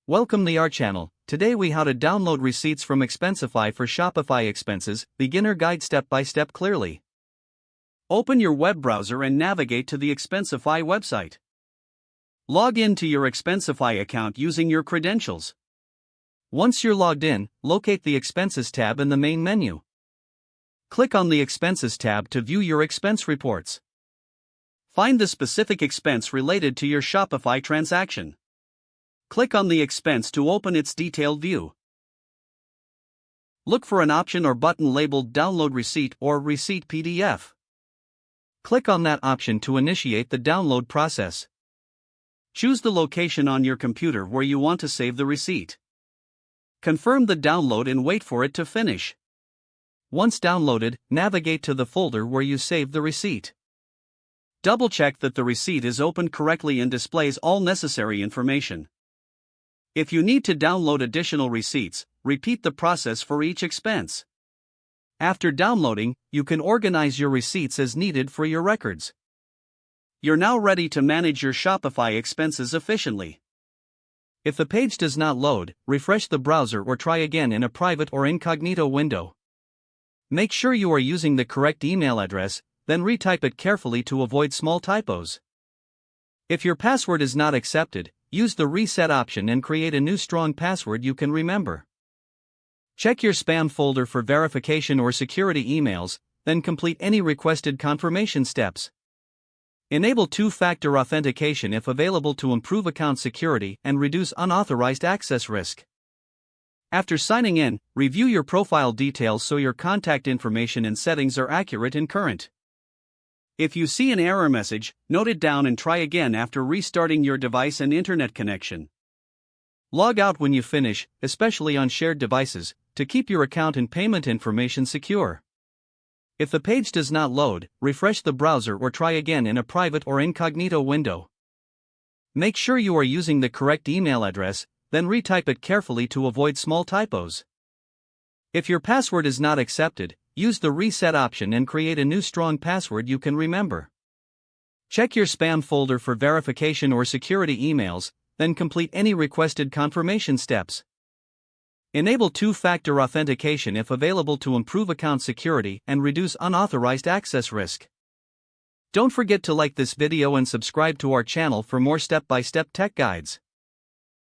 Welcome to our channel. Today we how to download receipts from Expensify for Shopify expenses, beginner guide step by step clearly. Open your web browser and navigate to the Expensify website. Log in to your Expensify account using your credentials. Once you're logged in, locate the Expenses tab in the main menu. Click on the Expenses tab to view your expense reports. Find the specific expense related to your Shopify transaction. Click on the expense to open its detailed view. Look for an option or button labeled Download Receipt or Receipt PDF. Click on that option to initiate the download process. Choose the location on your computer where you want to save the receipt. Confirm the download and wait for it to finish. Once downloaded, navigate to the folder where you saved the receipt. Double-check that the receipt is opened correctly and displays all necessary information. If you need to download additional receipts, repeat the process for each expense. After downloading, you can organize your receipts as needed for your records. You're now ready to manage your Shopify expenses efficiently. If the page does not load, refresh the browser or try again in a private or incognito window. Make sure you are using the correct email address, then retype it carefully to avoid small typos. If your password is not accepted, use the reset option and create a new strong password you can remember. Check your spam folder for verification or security emails, then complete any requested confirmation steps. Enable two-factor authentication if available to improve account security and reduce unauthorized access risk. After signing in, review your profile details so your contact information and settings are accurate and current. If you see an error message, note it down and try again after restarting your device and internet connection. Log out when you finish, especially on shared devices, to keep your account and payment information secure. If the page does not load, refresh the browser or try again in a private or incognito window. Make sure you are using the correct email address, then retype it carefully to avoid small typos. If your password is not accepted, use the reset option and create a new strong password you can remember. Check your spam folder for verification or security emails, then complete any requested confirmation steps. Enable two-factor authentication if available to improve account security and reduce unauthorized access risk. Don't forget to like this video and subscribe to our channel for more step-by-step tech guides.